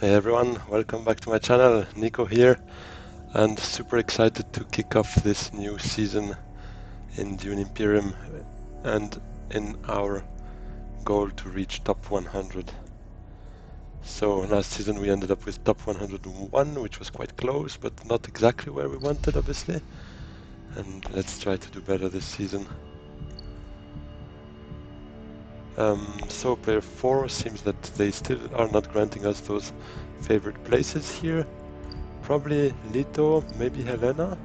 Hey everyone, welcome back to my channel. Nico here, and super excited to kick off this new season in Dune Imperium and in our goal to reach top 100. So last season we ended up with top 101, which was quite close, but not exactly where we wanted, obviously. And let's try to do better this season. So player 4 seems that they still are not granting us those favorite places here. Probably Lito, maybe Helena.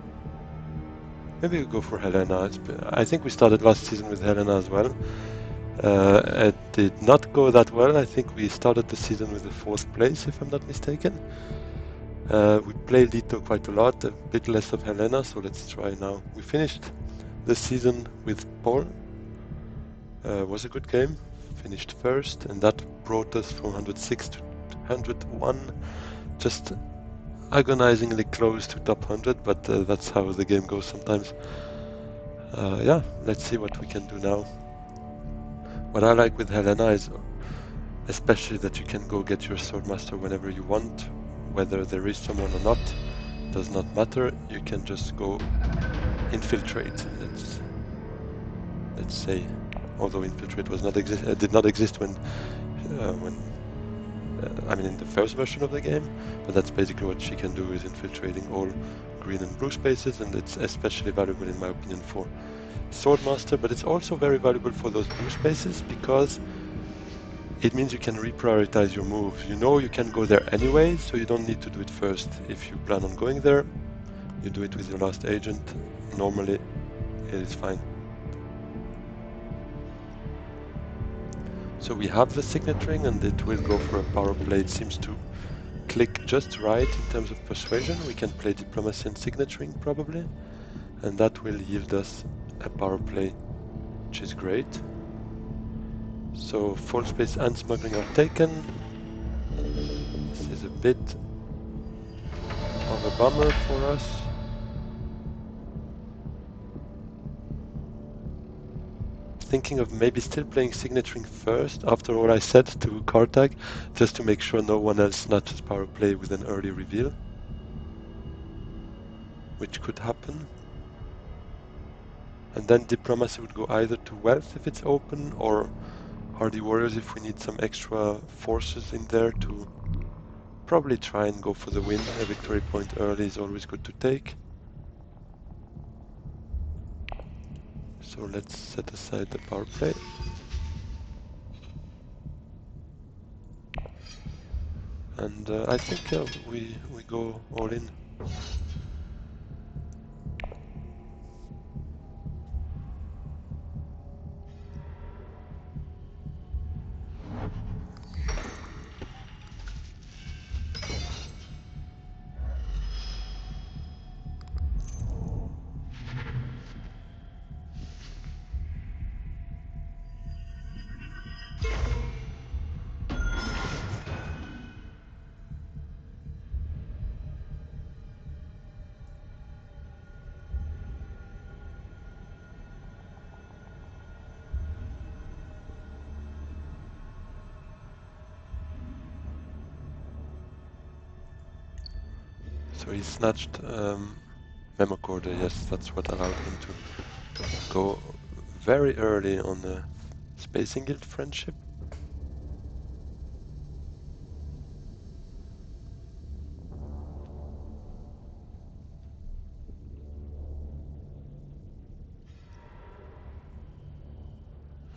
Maybe we go for Helena. I think we started last season with Helena as well. It did not go that well. I think we started the season with the 4th place, if I'm not mistaken. We played Lito quite a lot, a bit less of Helena, so let's try now. We finished the season with Paul. Was a good game. Finished first, and that brought us from 106 to 101. Just agonizingly close to top 100, but that's how the game goes sometimes. Yeah, let's see what we can do now. What I like with Helena is especially that you can go get your Swordmaster whenever you want, whether there is someone or not, does not matter. You can just go infiltrate. Let's say, although infiltrate was not did not exist when I mean in the first version of the game, but that's basically what she can do, is infiltrating all green and blue spaces, and it's especially valuable in my opinion for Swordmaster, but it's also very valuable for those blue spaces because it means you can reprioritize your moves. You know you can go there anyway, so you don't need to do it first. If you plan on going there, you do it with your last agent. Normally, it is fine. So we have the signet ring, and it will go for a power play. It seems to click just right in terms of persuasion. We can play diplomacy and signet ring probably, and that will yield us a power play, which is great. So full space and smuggling are taken. This is a bit of a bummer for us. Thinking of maybe still playing signet ring first after all I said to Kartag, just to make sure no one else snatches power play with an early reveal, which could happen. And then diplomacy would go either to wealth if it's open, or hardy warriors if we need some extra forces in there to probably try and go for the win. A victory point early is always good to take. So let's set aside the power play. And I think we go all in. So he snatched Memo Corder, yes, that's what allowed him to go very early on the Spacing Guild friendship.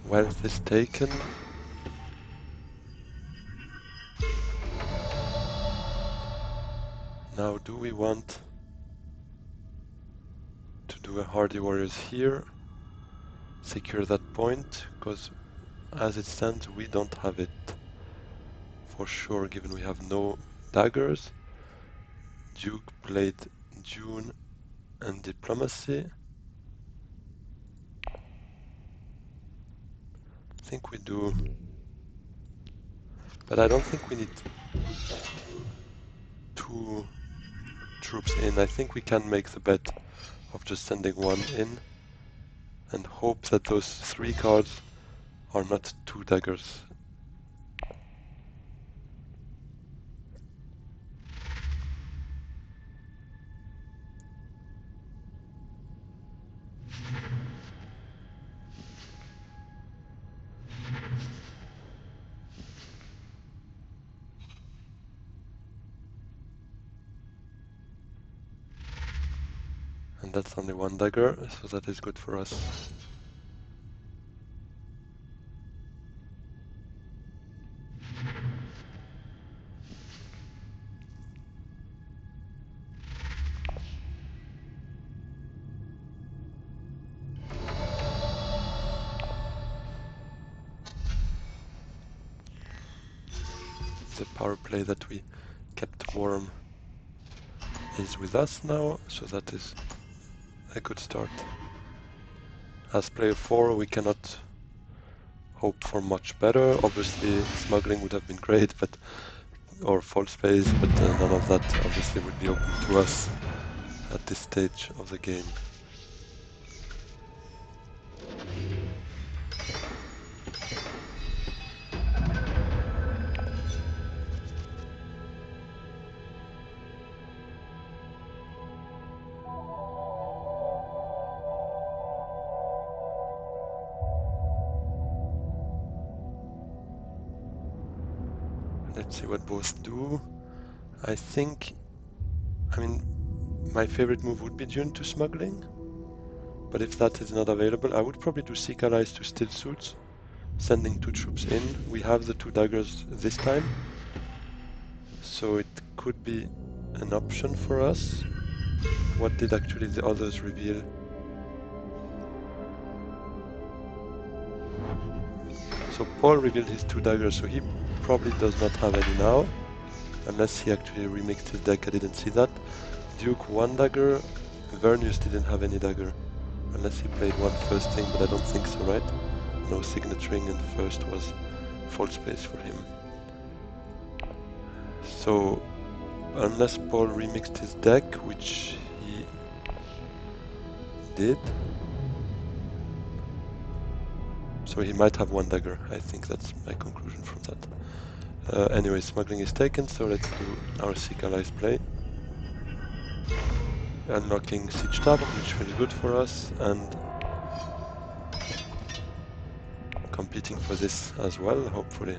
Wealth is taken. Now do we want to do a Hardy Warriors here? Secure that point, because as it stands we don't have it for sure, given we have no daggers. Duke played Dune and Diplomacy. I think we do, but I don't think we need 2 troops in. I think we can make the bet of just sending 1 in and hope that those 3 cards are not 2 daggers. And that's only one dagger, so that is good for us. The power play that we kept warm is with us now, so that is a good start. As player 4 we cannot hope for much better. Obviously smuggling would have been great, but or false space, but none of that obviously would be open to us at this stage of the game. Let's see what both do. I mean, my favorite move would be Dune to smuggling, but if that is not available, I would probably do Seek Allies to Still Suits, sending 2 troops in. We have the 2 daggers this time, so it could be an option for us. What did actually the others reveal? So Paul revealed his 2 daggers, so he probably does not have any now, unless he actually remixed his deck. I didn't see that. Duke 1 dagger, Vernius didn't have any dagger, unless he played one first thing, but I don't think so, right? No signaturing, and first was false space for him. So unless Paul remixed his deck, which he did, so he might have 1 dagger. I think that's my conclusion from that. Anyway, smuggling is taken, so let's do our Seek Allies play. Unlocking Siege Tavern, which feels good for us, and competing for this as well, hopefully.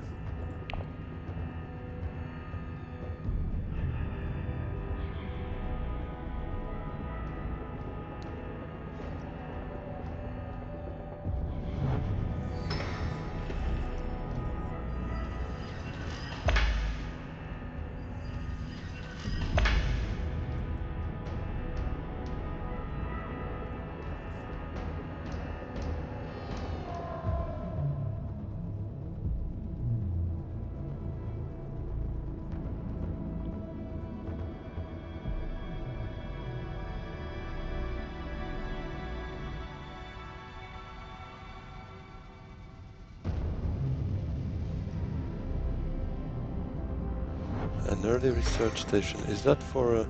An early research station. Is that for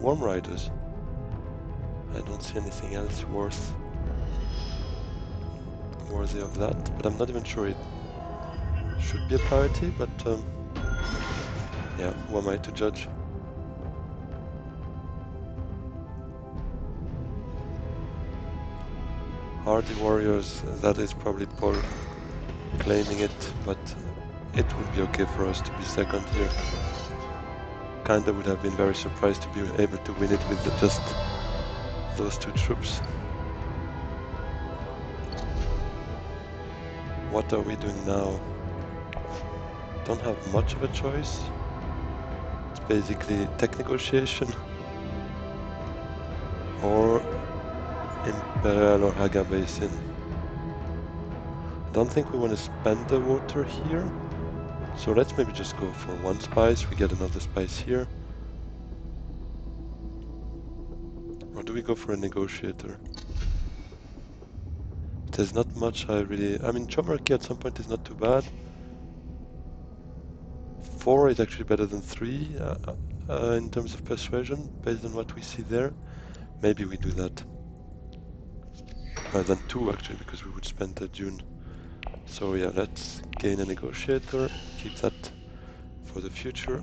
Worm Riders? I don't see anything else worthy of that, but I'm not even sure it should be a priority, but yeah, who am I to judge? Hardy Warriors, that is probably Paul claiming it, but it would be okay for us to be second here. Kinda would have been very surprised to be able to win it with just those 2 troops. What are we doing now? Don't have much of a choice. It's basically tech negotiation or Imperial or Haga Basin. Don't think we want to spend the water here, so let's maybe just go for 1 spice. We get another spice here. Or do we go for a negotiator? There's not much I mean, Chomarki at some point is not too bad. 4 is actually better than 3 in terms of persuasion, based on what we see there. Maybe we do that. Than 2 actually, because we would spend the Dune. So yeah, let's gain a negotiator, keep that for the future.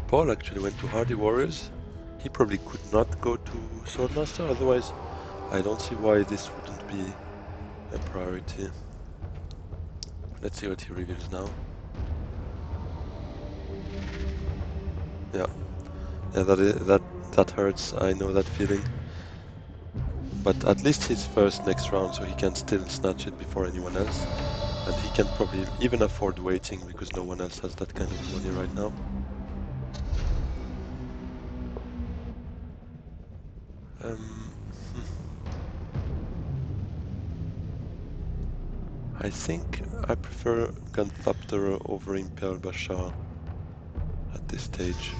Paul actually went to Hardy Warriors. He probably could not go to Swordmaster, otherwise I don't see why this wouldn't be a priority. Let's see what he reveals now. Yeah, yeah, that hurts. I know that feeling. But at least he's first next round, so he can still snatch it before anyone else. And he can probably even afford waiting because no one else has that kind of money right now. Hmm. I think I prefer Gunthopter over Impel Bashar at this stage.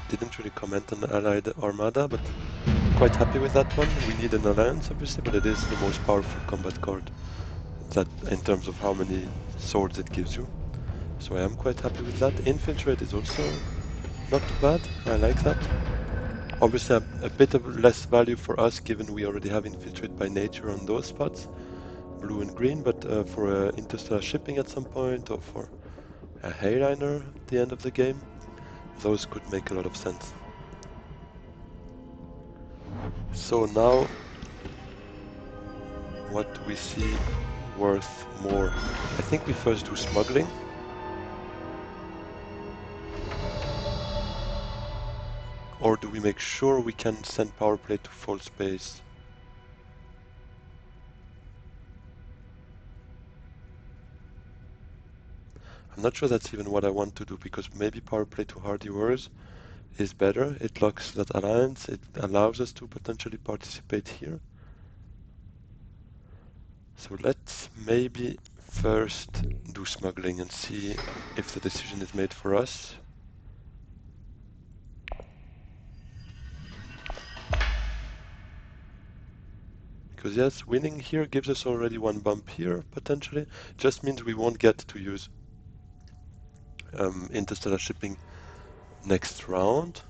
Didn't really comment on the Allied Armada, but quite happy with that one. We need an alliance, obviously, but it is the most powerful combat card that in terms of how many swords it gives you. So I am quite happy with that. Infiltrate is also not too bad. I like that. Obviously a bit of less value for us given we already have Infiltrate by nature on those spots, blue and green, but for interstellar shipping at some point or for a Helena at the end of the game, those could make a lot of sense. So now, what do we see worth more? I think we first do smuggling. Or do we make sure we can send power play to full space? I'm not sure that's even what I want to do, because maybe power play to Hardy Wars is better. It locks that alliance. It allows us to potentially participate here. So let's maybe first do smuggling and see if the decision is made for us. Because yes, winning here gives us already one bump here, potentially. Just means we won't get to use interstellar shipping next round,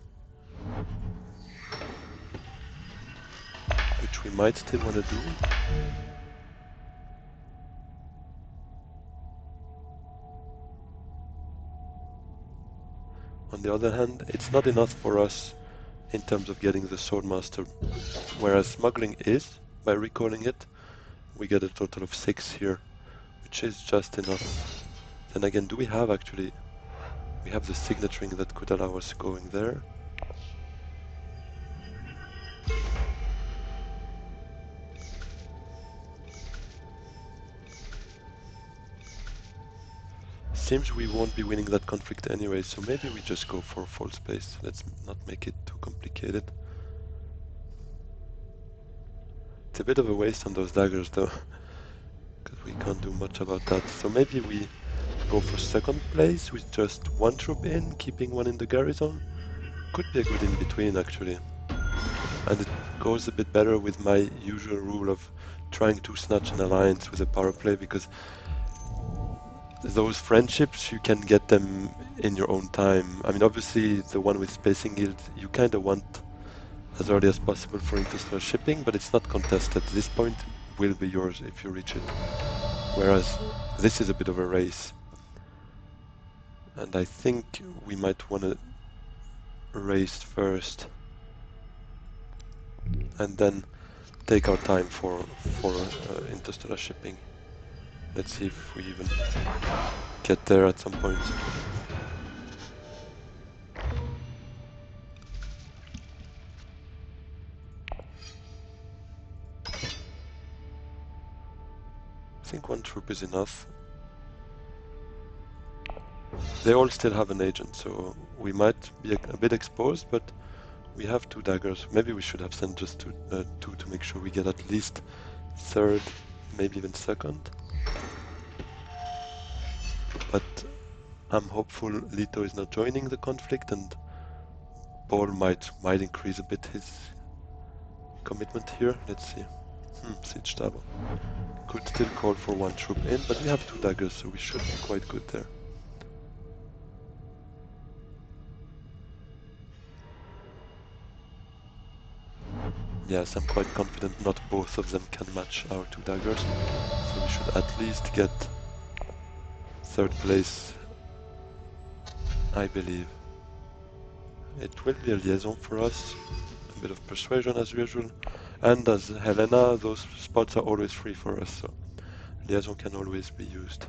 which we might still want to do. On the other hand, it's not enough for us in terms of getting the Swordmaster, whereas smuggling is. By recalling it, we get a total of 6 here, which is just enough. Then again, do we have actually... We have the signet ring that could allow us going there. Seems we won't be winning that conflict anyway, so maybe we just go for full space. Let's not make it too complicated. It's a bit of a waste on those daggers though, because we can't do much about that. So maybe we go for second place with just one troop in, keeping one in the garrison. Could be a good in-between actually. And it goes a bit better with my usual rule of trying to snatch an alliance with a power play, because those friendships, you can get them in your own time. I mean, obviously, the one with Spacing Guild, you kind of want as early as possible for interstellar shipping, but it's not contested. This point will be yours if you reach it. Whereas this is a bit of a race. And I think we might want to race first and then take our time for interstellar shipping. Let's see if we even get there at some point. I think one troop is enough. They all still have an agent, so we might be a bit exposed, but we have 2 daggers. Maybe we should have sent just 2 to make sure we get at least third, maybe even second. But I'm hopeful Leto is not joining the conflict, and Paul might increase a bit his commitment here. Let's see. Siege Tower. Could still call for one troop in, but we have 2 daggers, so we should be quite good there. Yes, I'm quite confident not both of them can match our 2 daggers, so we should at least get 3rd place, I believe. It will be a liaison for us, a bit of persuasion as usual, and as Helena, those spots are always free for us, so liaison can always be used.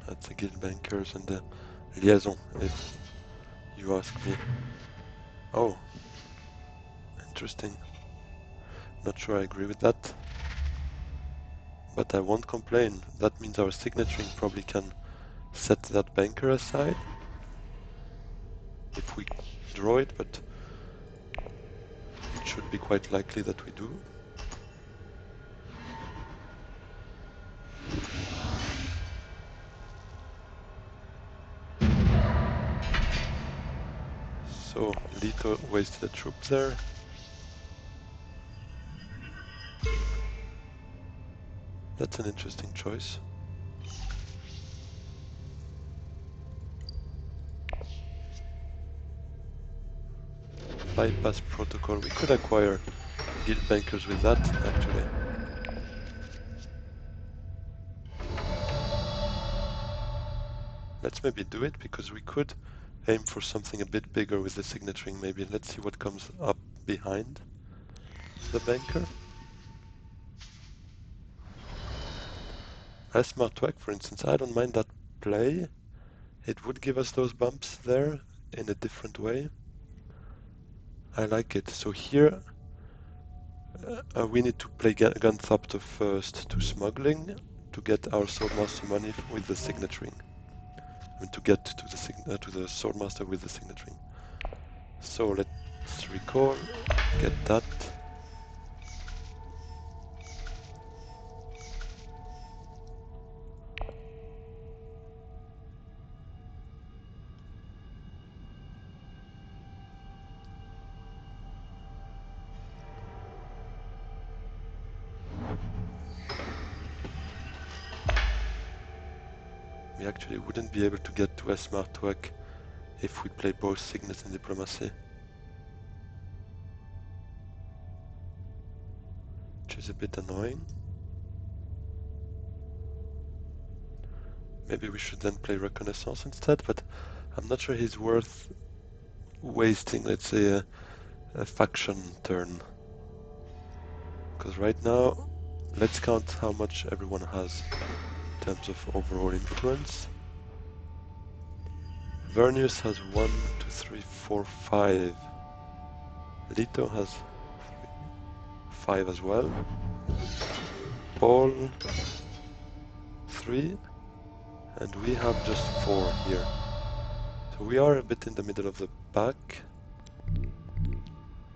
That's the guild bankers and the liaison, if you ask me. Oh, interesting. Not sure I agree with that, but I won't complain. That means our signaturing probably can set that banker aside if we draw it, but it should be quite likely that we do. So Lito wasted a troop there. That's an interesting choice. Bypass protocol. We could acquire guild bankers with that, actually. Let's maybe do it, because we could aim for something a bit bigger with the signaturing maybe. Let's see what comes up behind the banker. Smart Twag, for instance, I don't mind that play. It would give us those bumps there in a different way. I like it. So here we need to play Gunthopter first to smuggling to get our Swordmaster money with the signaturing. I mean, to get to the Swordmaster with the signaturing. So let's recall, get that. We actually wouldn't be able to get to Smart Twag if we play both Signet and Diplomacy. Which is a bit annoying. Maybe we should then play Reconnaissance instead, but I'm not sure he's worth wasting, let's say, a faction turn. Because right now, let's count how much everyone has in terms of overall influence. Vernius has 1, 2, 3, 4, 5. Lito has 5 as well. Paul 3, and we have just 4 here. So we are a bit in the middle of the pack.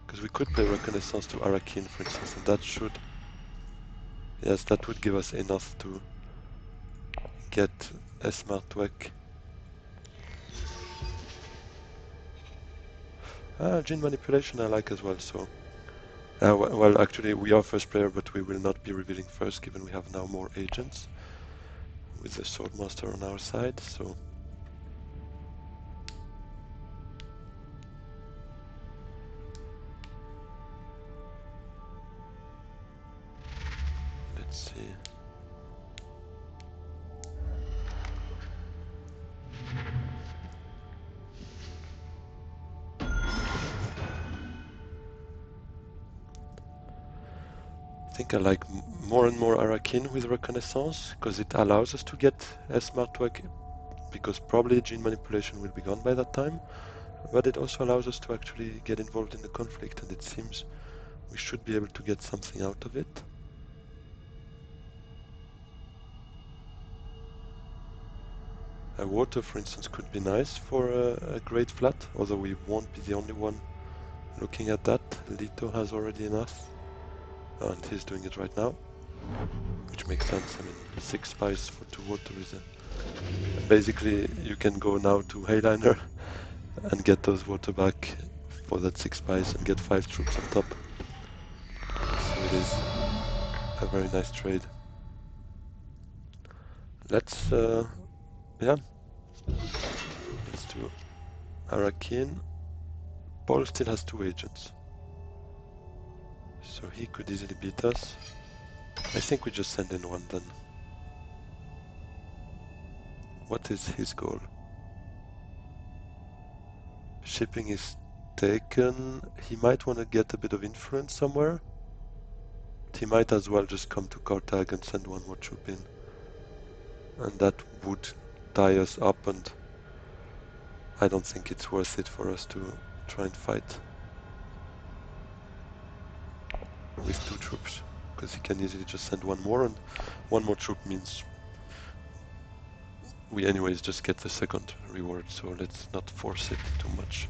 Because we could play Reconnaissance to Arakin, for instance, and that should... Yes, that would give us enough to get a Smart Twag. Gene Manipulation I like as well, so... well, actually, we are first player, but we will not be revealing first, given we have now more agents with the Swordmaster on our side, so... Let's see... I think I like more and more Arakin with Reconnaissance, because it allows us to get a Smart Twag, because probably Gene Manipulation will be gone by that time, but it also allows us to actually get involved in the conflict, and it seems we should be able to get something out of it. A water, for instance, could be nice for a great flat, although we won't be the only one looking at that. Lito has already enough, and he's doing it right now. which makes sense. I mean, 6 spies for 2 water is basically you can go now to Helena and get those water back for that 6 spies and get 5 troops on top. So it is a very nice trade. Let's yeah, let's do Arakin. Paul still has 2 agents, so he could easily beat us. I think we just send in 1 then. What is his goal? Shipping is taken. He might want to get a bit of influence somewhere. He might as well just come to Carthage and send 1 more troop in. And that would tie us up, and I don't think it's worth it for us to try and fight with 2 troops, because he can easily just send 1 more, and 1 more troop means we anyways just get the second reward, so let's not force it too much.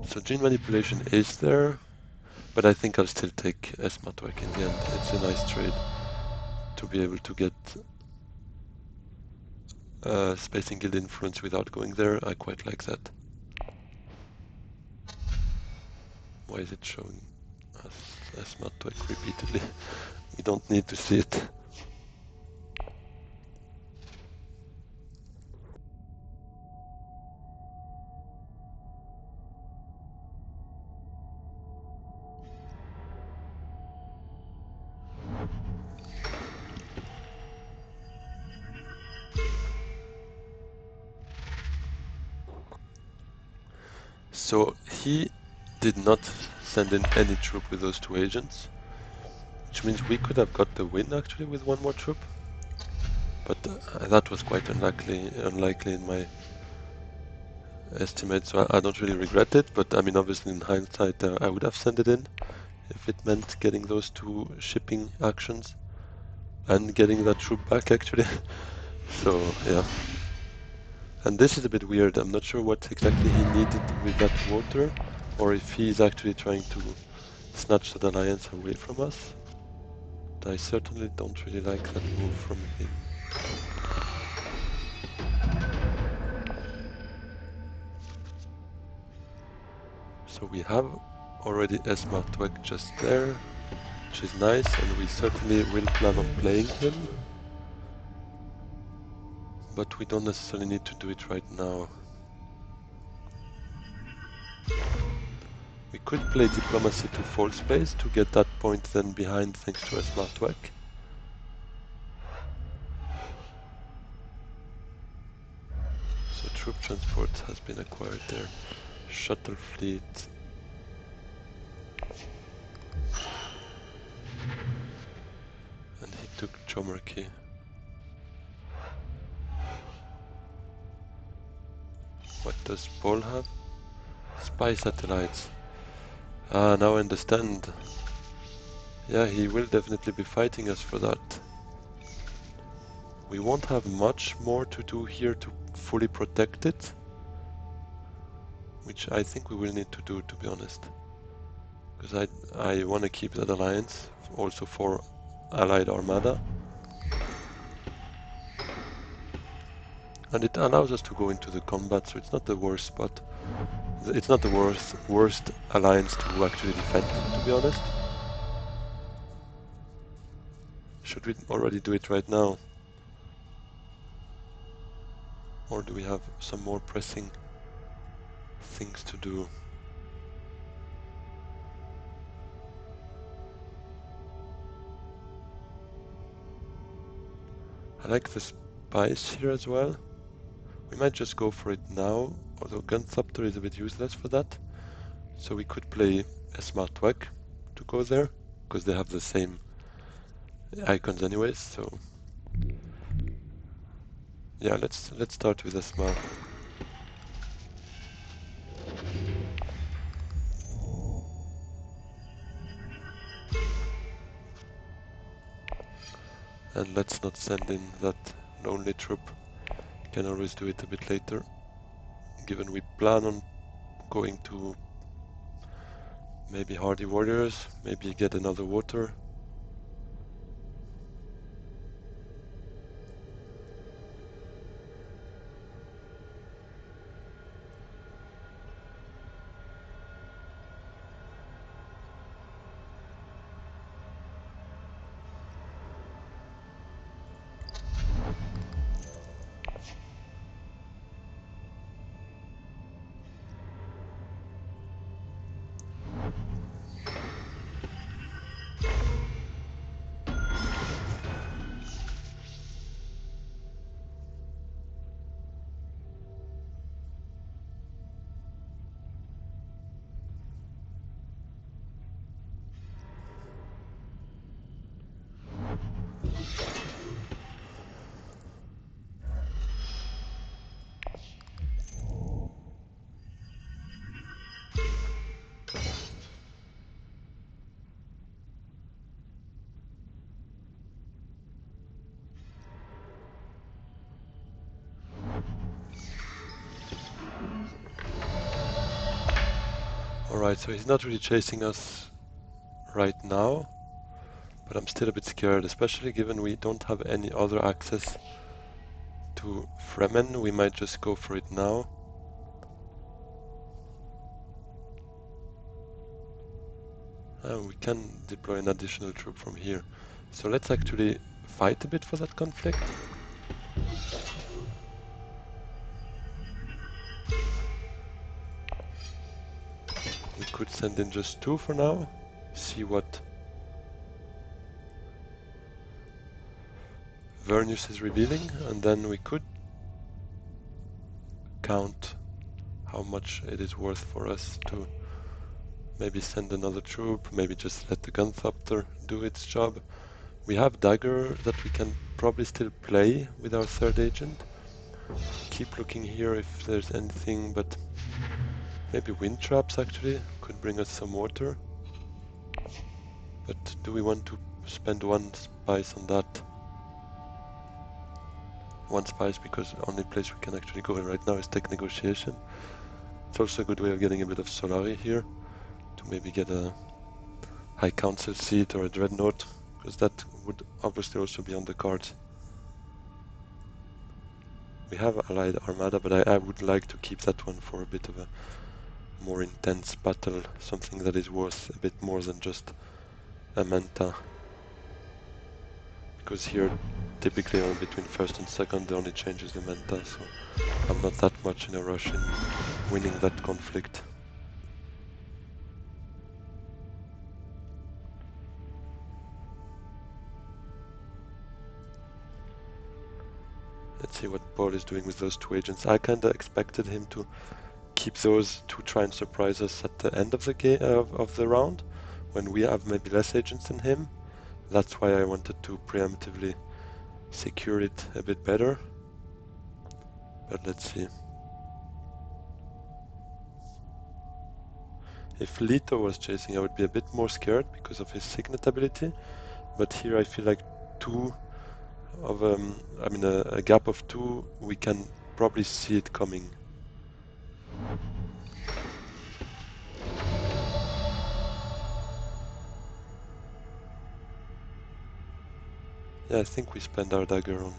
So gene manipulation is there, but I think I'll still take Esmatwek in the end. It's a nice trade to be able to get Spacing Guild influence without going there. I quite like that. Why is it showing us Esmatwek repeatedly? We don't need to see it. So he did not send in any troop with those 2 agents, which means we could have got the win actually with 1 more troop, but that was quite unlikely in my estimate, so I don't really regret it. But I mean, obviously in hindsight I would have sent it in if it meant getting those 2 shipping actions and getting that troop back actually. So yeah, and this is a bit weird. I'm not sure what exactly he needed with that water, or if he's actually trying to snatch that alliance away from us. But I certainly don't really like that move from him. So we have already Esmatwek just there, which is nice, and we certainly will plan on playing him. But we don't necessarily need to do it right now. We could play diplomacy to false base to get that point then behind thanks to Esmatwek. So troop transport has been acquired there. Shuttle fleet. And he took Chomerky. What does Paul have? Spy satellites. Ah, now I understand. Yeah, he will definitely be fighting us for that. We won't have much more to do here to fully protect it, which I think we will need to do, to be honest. Because I want to keep that alliance, also for Allied Armada. And it allows us to go into the combat, so it's not the worst spot. It's not the worst alliance to actually defend, to be honest. Should we already do it right now? Or do we have some more pressing things to do? I like the spice here as well. We might just go for it now, although Gunthopter is a bit useless for that. So we could play a Smartwag to go there, because they have the same icons anyways, so yeah, let's start with a Smart. And let's not send in that lonely troop. Can always do it a bit later. Given we plan on going to maybe hardy warriors, maybe get another water. Alright, so he's not really chasing us right now, but I'm still a bit scared, especially given we don't have any other access to Fremen. We might just go for it now. We can deploy an additional troop from here. So let's actually fight a bit for that conflict. We could send in just 2 for now, see what Vernius is revealing, and then we could count how much it is worth for us to maybe send another troop, maybe just let the Gunthopter do its job. We have Dagger that we can probably still play with our third agent. Keep looking here if there's anything, but maybe Wind Traps actually could bring us some water. But do we want to spend 1 spice on that? 1 spice because the only place we can actually go in right now is tech negotiation. It's also a good way of getting a bit of Solari here to maybe get a High Council seat or a Dreadnought, because that would obviously also be on the cards. We have Allied Armada, but I would like to keep that one for a bit of a more intense battle, something that is worth a bit more than just a Manta. Because here, typically on between first and second, the only change is the Manta, so I'm not that much in a rush in winning that conflict. Let's see what Paul is doing with those 2 agents. I kinda expected him to keep those to try and surprise us at the end of the game of the round, when we have maybe less agents than him. That's why I wanted to preemptively secure it a bit better. But let's see. If Leto was chasing, I would be a bit more scared because of his Signet ability. But here I feel like 2 of a gap of 2, we can probably see it coming. Yeah, I think we spend our dagger on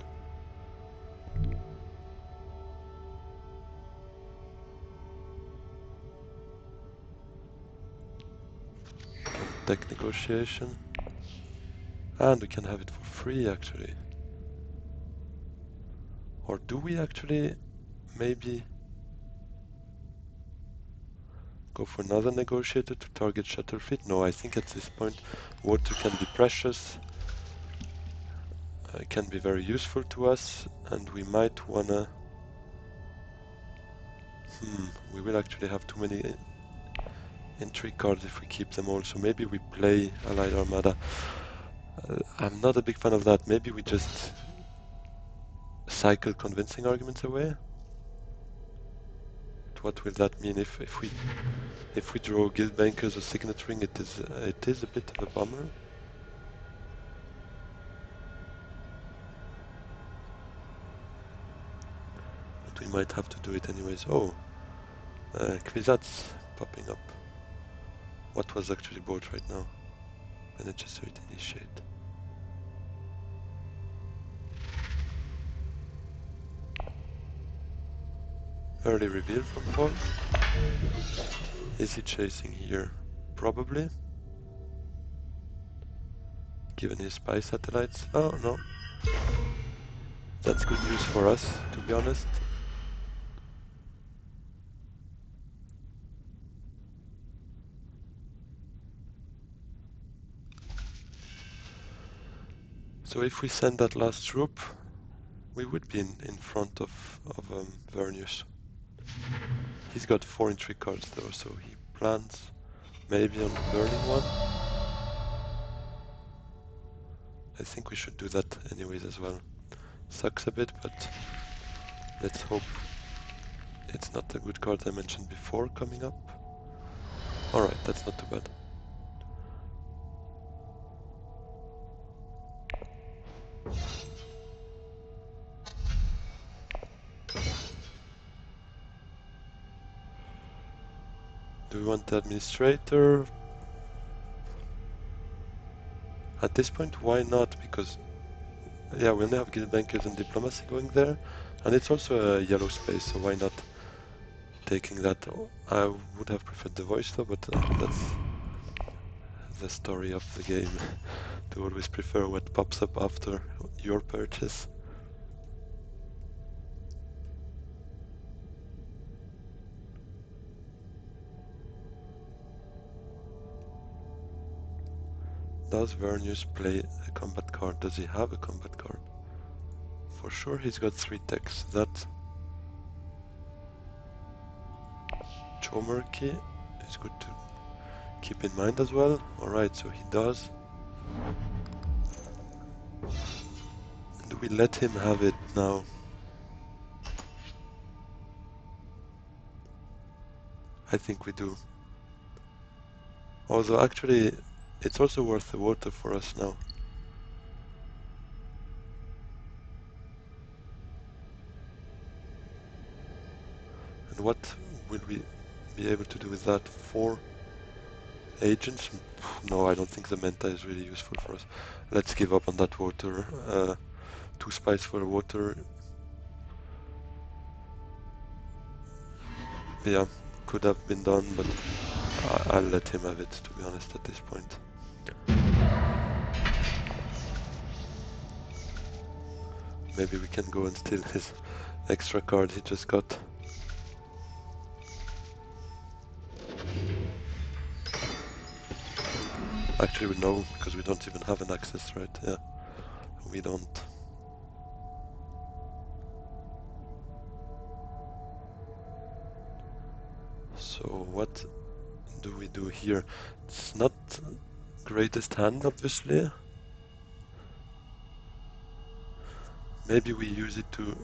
tech negotiation. And we can have it for free actually. Or do we actually maybe go for another negotiator to target shuttle fleet? No, I think at this point water can be precious. It can be very useful to us, and we might wanna... we will actually have too many intrigue cards if we keep them all, so maybe we play Allied Armada. I'm not a big fan of that. Maybe we just cycle convincing arguments away. But what will that mean if we draw Guild Bankers or Signet Ring? It is a bit of a bummer. might have to do it anyways. Oh, Kwisatz popping up. What was actually bought right now? Management initiate. Early reveal from Paul. Is he chasing here? Probably. Given his spy satellites. Oh no. That's good news for us, to be honest. So if we send that last troop, we would be in front of Vernius. He's got 4 intrigue cards though, so he plans maybe on burning one. I think we should do that anyways as well. Sucks a bit, but let's hope it's not the good card I mentioned before coming up. Alright, that's not too bad. Do we want the administrator? At this point, why not? Because, yeah, we only have guild bankers and diplomacy going there, and it's also a yellow space, so why not taking that? I would have preferred the voice though, but that's the story of the game, to always prefer what pops up after your purchase. Does Vernius play a combat card? Does he have a combat card? For sure he's got 3 techs. That Chomerky is good to keep in mind as well. Alright, so he does. Do we let him have it now? I think we do. Although actually, it's also worth the water for us now. And what will we be able to do with that? 4 agents? No, I don't think the Menta is really useful for us. Let's give up on that water. 2 spice for water. Yeah, could have been done, but I'll let him have it, to be honest, at this point. Maybe we can go and steal his extra card he just got. Actually, we know, because we don't even have an access, right? Yeah, we don't. So what do we do here? It's not greatest hand, obviously. Maybe we use it to...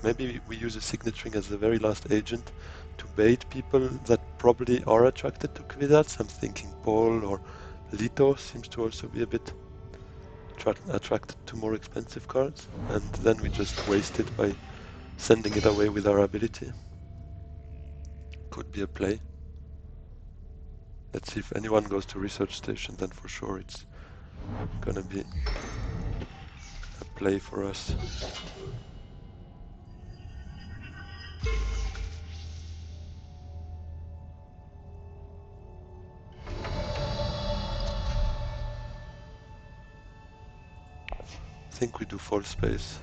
Maybe we use a signaturing as the very last agent to bait people that probably are attracted to Kwisatz. I'm thinking Paul or Lito seems to also be a bit attracted to more expensive cards. And then we just waste it by sending it away with our ability. Could be a play. Let's see if anyone goes to research station, then for sure it's gonna be a play for us. I think we do full space.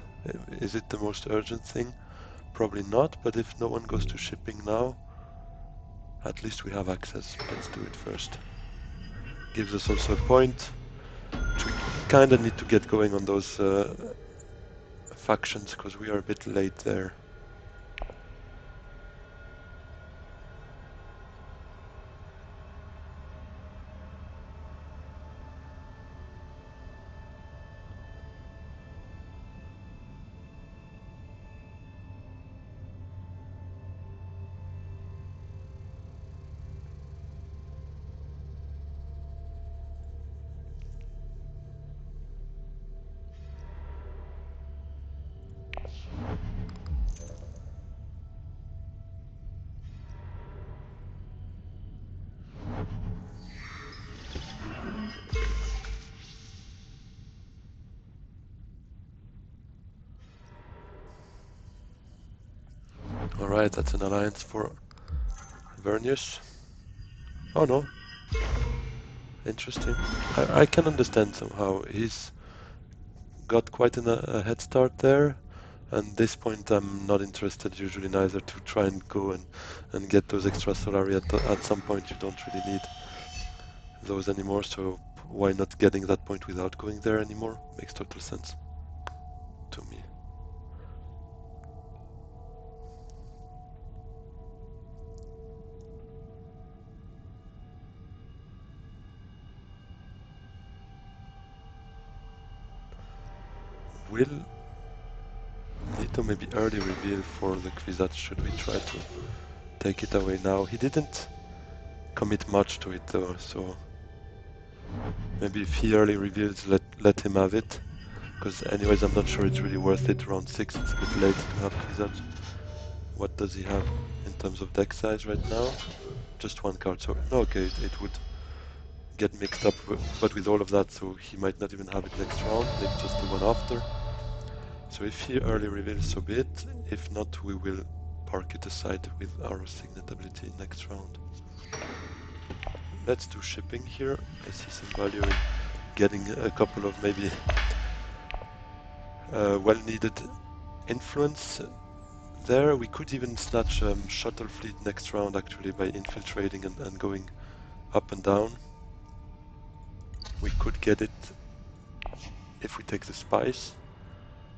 Is it the most urgent thing? Probably not, but if no one goes to shipping now, at least we have access. Let's do it first. Gives us also a point. We kind of need to get going on those factions, because we are a bit late there. Alright, that's an alliance for Vernius. Oh no, interesting. I can understand somehow. He's got quite a head start there. And this point I'm not interested usually neither to try and go and get those extra Solari at some point. You don't really need those anymore, so why not getting that point without going there anymore? Makes total sense to me. Will need to maybe early reveal for the Kvisat. Should we try to take it away now? He didn't commit much to it though, so maybe if he early reveals, let him have it. Because anyways, I'm not sure it's really worth it. Round 6, it's a bit late to have Kvisat. What does he have in terms of deck size right now? Just one card, so no, okay, it would get mixed up, but with all of that, so he might not even have it next round, maybe just the one after. So if he early reveals, so be it. If not, we will park it aside with our Signet ability next round. Let's do shipping here. I see some value in getting a couple of maybe well-needed influence there. We could even snatch shuttle fleet next round actually by infiltrating and going up and down. We could get it if we take the spice,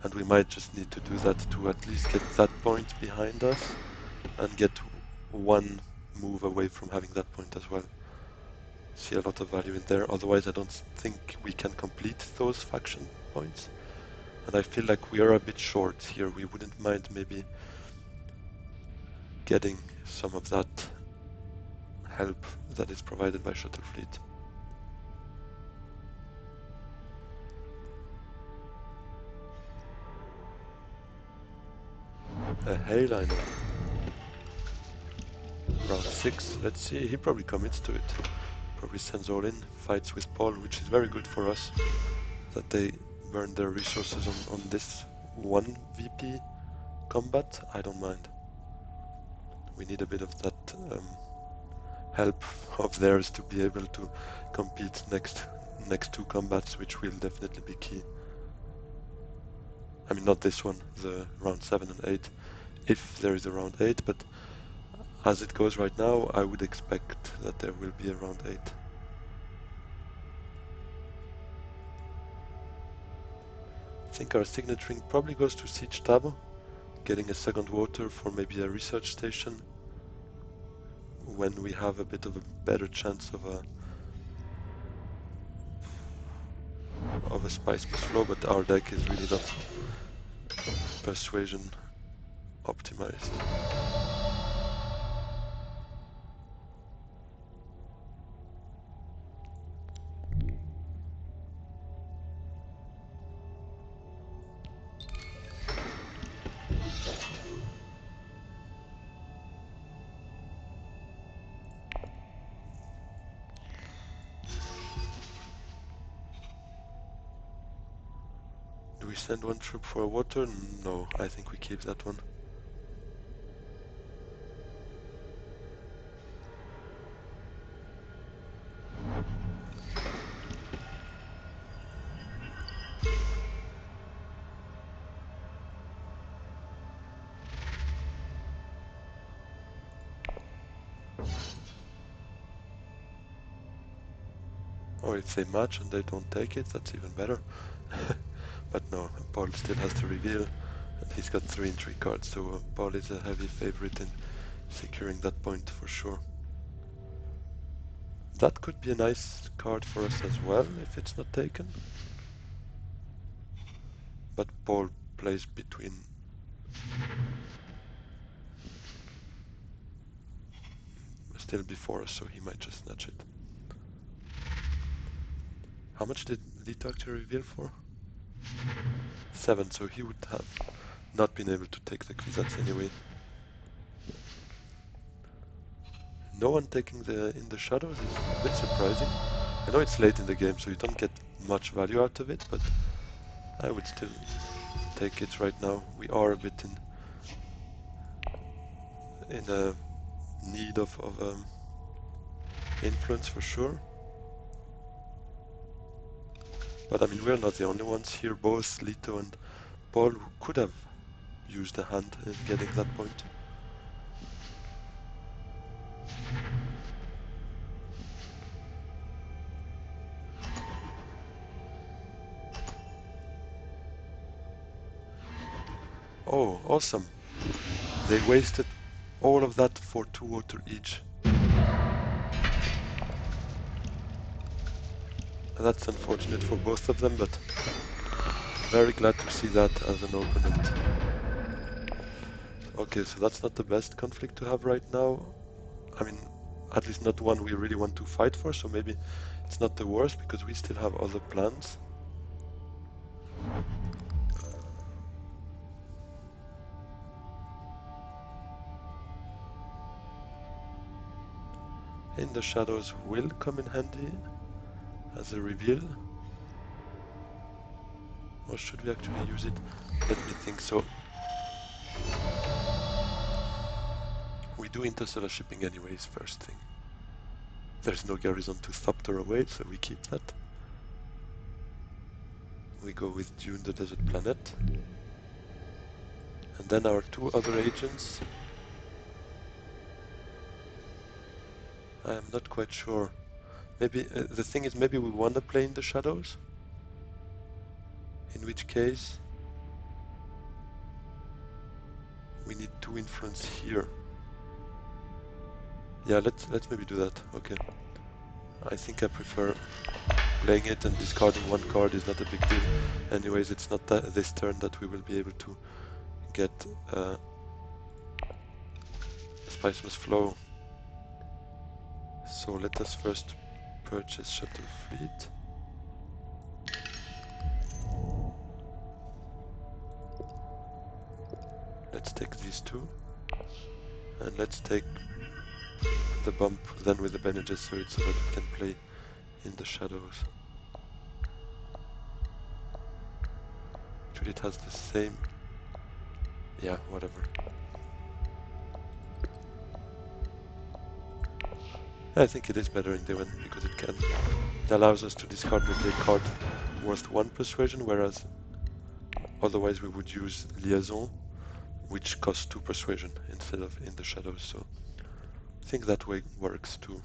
and we might just need to do that to at least get that point behind us and get one move away from having that point as well. See a lot of value in there, otherwise I don't think we can complete those faction points. And I feel like we are a bit short here. We wouldn't mind maybe getting some of that help that is provided by Shuttle Fleet. Helena. Round 6, let's see, he probably commits to it. Probably sends all in, fights with Paul, which is very good for us, that they burn their resources on this one VP combat. I don't mind. We need a bit of that help of theirs to be able to compete next two combats, which will definitely be key. I mean, not this one, the round 7 and 8, if there is a round 8, but as it goes right now, I would expect that there will be a round 8. I think our signet ring probably goes to Siege Tab, getting a second water for maybe a research station when we have a bit of a better chance of a spice plus flow, but our deck is really not persuasion optimized. Do we send one troop for a water? No, I think we keep that one. Or if they match and they don't take it, that's even better. But no, Paul still has to reveal, and he's got 3 entry cards, so Paul is a heavy favorite in securing that point for sure. That could be a nice card for us as well if it's not taken. But Paul plays between still before us, so he might just snatch it. How much did Lito actually reveal for? 7, so he would have not been able to take the Kvisats anyway. No one taking in the shadows is a bit surprising. I know it's late in the game, so you don't get much value out of it, but I would still take it right now. We are a bit in in a need of influence for sure. But I mean, we're not the only ones here. Both Lito and Paul who could have used a hand in getting that point. Oh, awesome. They wasted all of that for 2 water each. That's unfortunate for both of them, but very glad to see that as an opponent. Okay, so that's not the best conflict to have right now. I mean, at least not one we really want to fight for, so maybe it's not the worst because we still have other plans. In the shadows will come in handy as a reveal. Or should we actually use it? Let me think. So we do interstellar shipping anyways, first thing. There's no garrison to stop her away, so we keep that. We go with Dune, the desert planet. And then our 2 other agents. I am not quite sure. Maybe the thing is, maybe we want to play in the shadows. In which case, we need 2 influence here. Yeah, let's maybe do that. Okay. I think I prefer playing it, and discarding 1 card is not a big deal. Anyways, it's not this turn that we will be able to get Spice Must Flow. So let us first purchase Shuttle Fleet. Let's take these 2. And let's take the bump then with the Bene Gesserit so that we can play in the shadows. Actually, it has the same. Yeah, whatever. I think it is better in the end because it allows us to discard maybe a card worth 1 persuasion, whereas otherwise we would use Liaison, which costs 2 persuasion instead of in the shadows. So I think that way works too.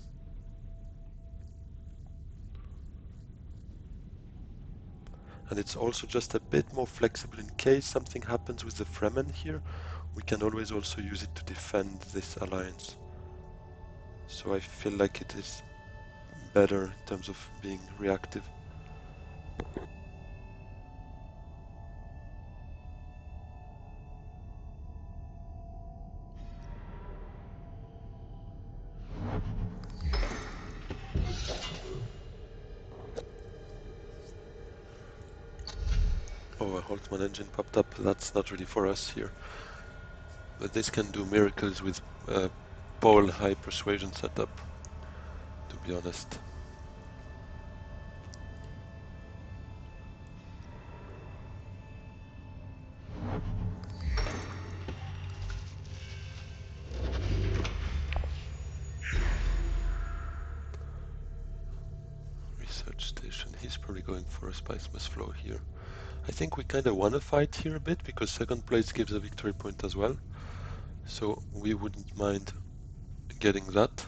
And it's also just a bit more flexible in case something happens with the Fremen here. We can always also use it to defend this alliance. So I feel like it is better in terms of being reactive. Oh, a Holtzmann engine popped up. That's not really for us here. But this can do miracles with Paul high persuasion setup, to be honest. Research station. He's probably going for a Spice Must Flow here. I think we kind of want to fight here a bit because second place gives a victory point as well. So we wouldn't mind getting that.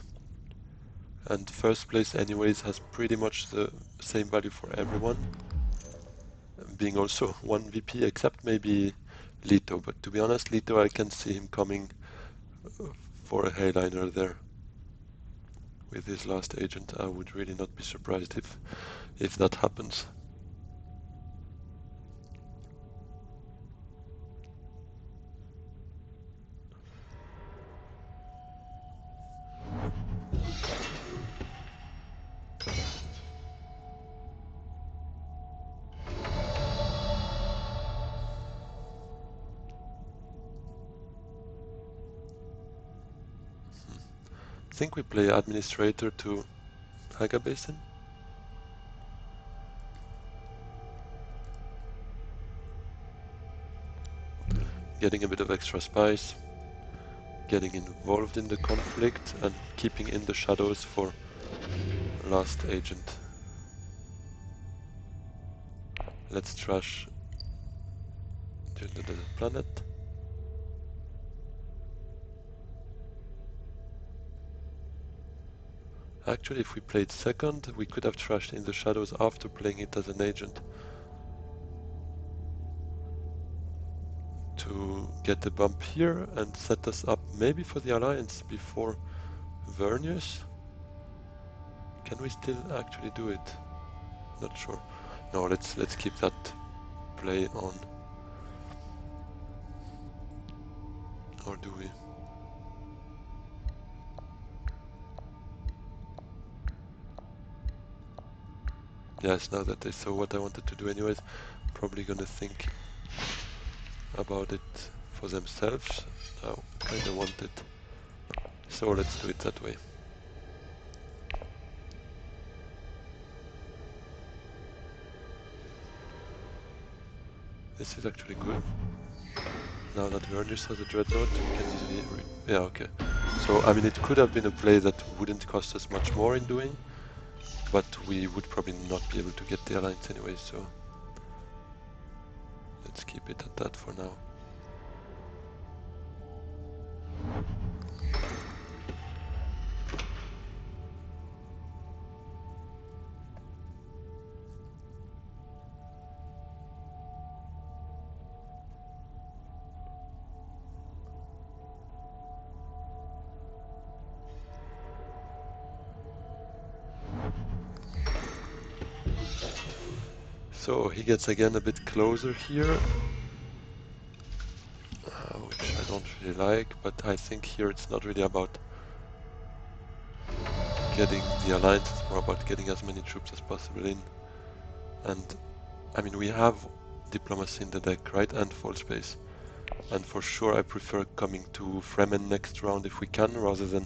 And first place anyways has pretty much the same value for everyone, being also 1 VP except maybe Lito. But to be honest, Lito, I can see him coming for a Helena there. With his last agent, I would really not be surprised if that happens. I think we play Administrator to Haga Basin. Getting a bit of extra spice. getting involved in the conflict and keeping in the shadows for last agent. Let's trash the planet. Actually, if we played second, we could have trashed in the shadows after playing it as an agent to get a bump here and set us up maybe for the alliance before Vernius. Can we still actually do it? Not sure. No, let's keep that play on. Or do we? Yes, now that they saw what I wanted to do anyways, probably gonna think about it for themselves. I kinda want it. So let's do it that way. This is actually good. Now that Vernius has a dreadnought, we can easily... yeah, okay. So, I mean, it could have been a play that wouldn't cost us much more in doing, but we would probably not be able to get the alliance anyway, so... let's keep it at that for now. So he gets again a bit closer here, which I don't really like, but I think here it's not really about getting the alliance, it's more about getting as many troops as possible in. And I mean, we have diplomacy in the deck, right? And full space. And for sure I prefer coming to Fremen next round if we can, rather than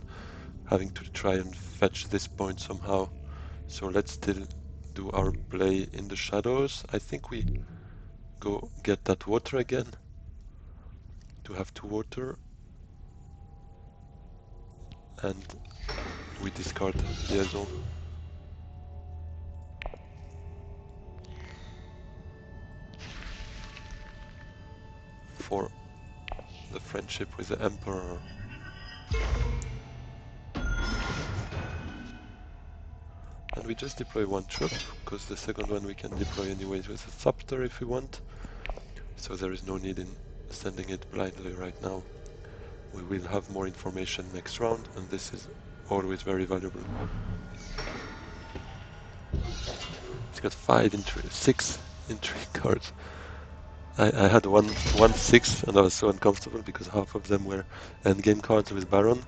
having to try and fetch this point somehow. So let's still do our play in the shadows. I think we go get that water again, to have 2 water, and we discard liaison for the friendship with the Emperor. And we just deploy 1 troop, because the second one we can deploy anyways with a Thopter if we want. So there is no need in sending it blindly right now. We will have more information next round, and this is always very valuable. He's got 6 intrigue cards. I had one 6, and I was so uncomfortable because half of them were endgame cards with Baron.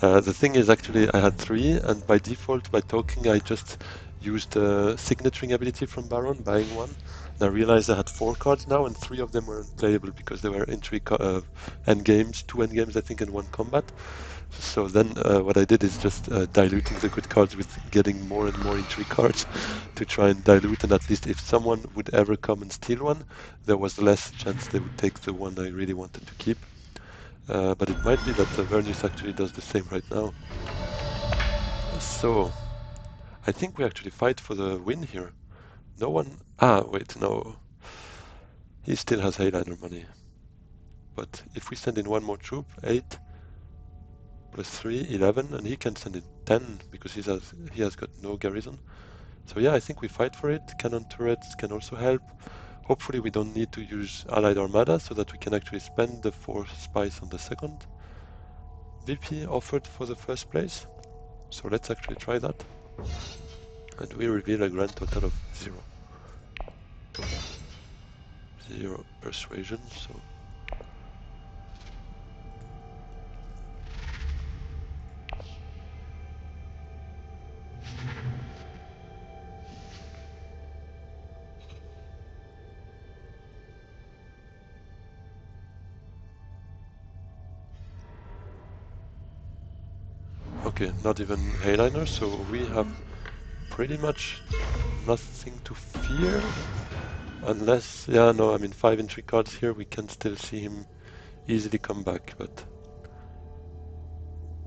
The thing is, actually, I had 3, and by default, by talking, I just used the signaturing ability from Baron, buying 1. And I realized I had 4 cards now, and 3 of them were unplayable because they were endgames, 2 endgames, I think, and 1 combat. So then what I did is just diluting the good cards with getting more and more intrigue cards to try and dilute, and at least if someone would ever come and steal one, there was less chance they would take the one I really wanted to keep. But it might be that Vernius actually does the same right now. So, I think we actually fight for the win here. No one... wait, no. He still has Helena money. But if we send in 1 more troop, 8 plus 3, 11, and he can send in 10 because he has got no garrison. So yeah, I think we fight for it. Cannon turrets can also help. Hopefully we don't need to use allied armada so that we can actually spend the 4 spies on the second VP offered for the first place. So let's actually try that. And we reveal a grand total of 0. 0 persuasion, so... okay, not even Helena, so we have pretty much nothing to fear. Unless, yeah, no, I mean 5 intrigue cards here, we can still see him easily come back, but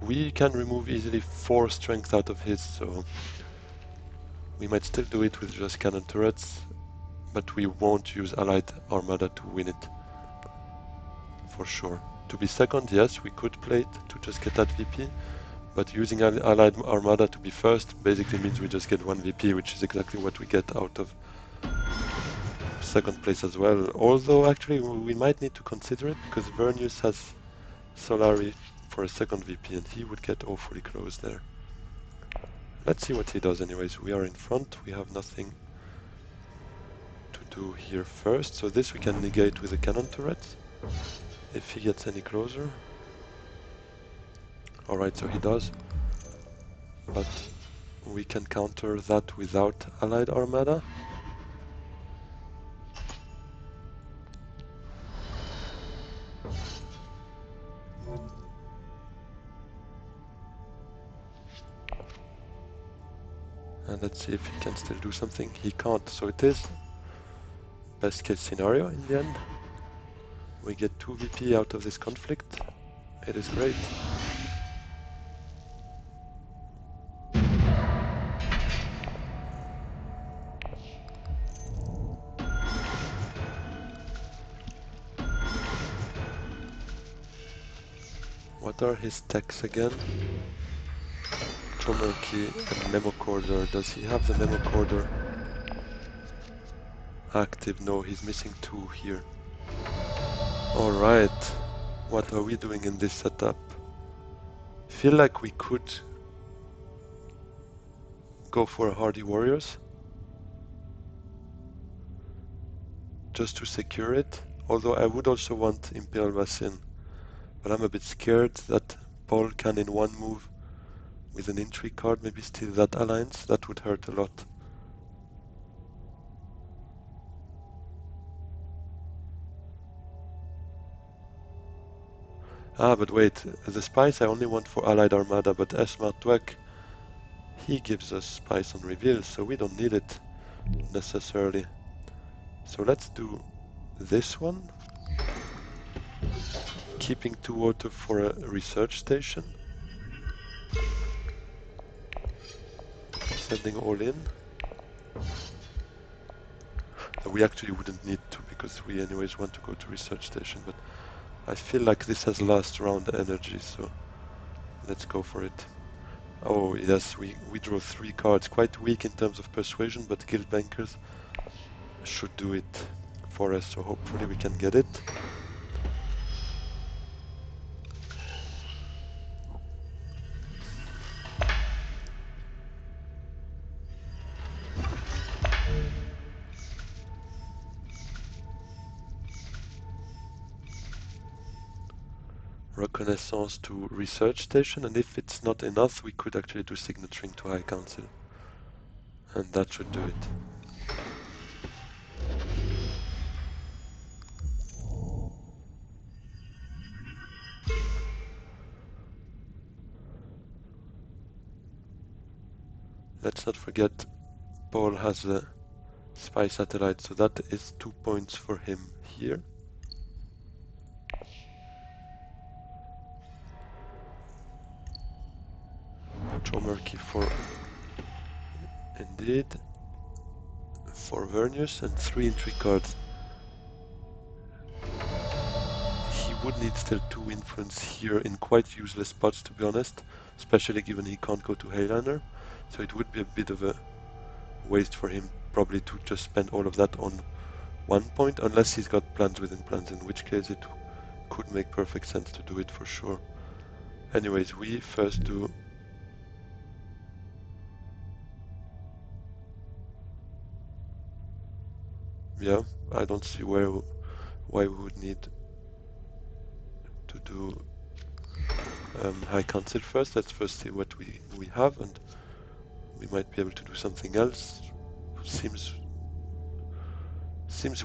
We can remove easily 4 strength out of his, so we might still do it with just cannon turrets, but we won't use allied armada to win it, for sure. To be second, yes, we could play it to just get that VP, but using allied armada to be first basically means we just get 1 VP, which is exactly what we get out of second place as well. Although actually we might need to consider it because Vernius has Solari for a second VP and he would get awfully close there. Let's see what he does anyways. We are in front, we have nothing to do here first, so this we can negate with a cannon turret if he gets any closer. Alright, so he does, but we can counter that without allied armada. And let's see if he can still do something. He can't, so it is best case scenario in the end. We get 2 VP out of this conflict. It is great. What are his techs again? Chomerky and Memo Corder. Does he have the Memo Corder active? No, he's missing 2 here. Alright, what are we doing in this setup? Feel like we could go for Hardy Warriors just to secure it, although I would also want Imperial Bassin, but I'm a bit scared that Paul can in one move with an intrigue card maybe steal that alliance. That would hurt a lot. Ah, but wait, the spice I only want for allied armada, but Esmart Dweck, he gives us spice on reveal, so we don't need it necessarily. So let's do this one, keeping 2 water for a research station, sending all in. We actually wouldn't need to because we anyways want to go to research station, but I feel like this has last round energy, so let's go for it. Oh yes, we draw 3 cards, quite weak in terms of persuasion, but guild bankers should do it for us, so hopefully we can get it. Reconnaissance to research station, and if it's not enough, we could actually do signaturing to High Council, and that should do it. Let's not forget Paul has a spy satellite, so that is 2 points for him here. Chomerky for indeed for Vernius and 3 intrigue cards. He would need still 2 influence here in quite useless spots, to be honest, especially given he can't go to Helena, so it would be a bit of a waste for him probably to just spend all of that on 1 point, unless he's got plans within plans, in which case it could make perfect sense to do it for sure. Anyways, we first do yeah, I don't see why we would need to do High Council first. Let's first see what we have, and we might be able to do something else. Seems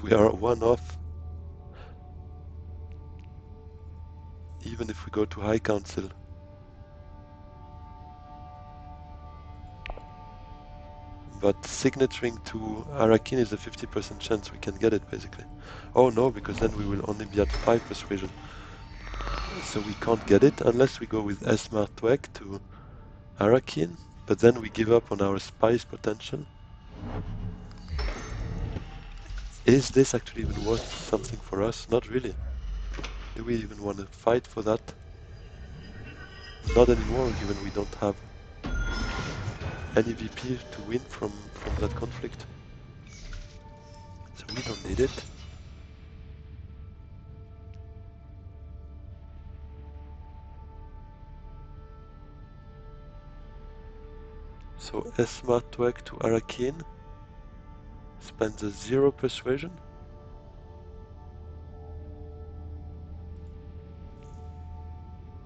we are one off. Even if we go to High Council. But signaturing to Arakin is a 50% chance we can get it, basically. Oh no, because then we will only be at 5 persuasion. So we can't get it unless we go with S02E01 to Arakin, but then we give up on our spice potential. Is this actually even worth something for us? Not really. Do we even want to fight for that? Not anymore, given we don't have any VP to win from that conflict. So we don't need it. So S02E01 to Arakin spends a 0 persuasion.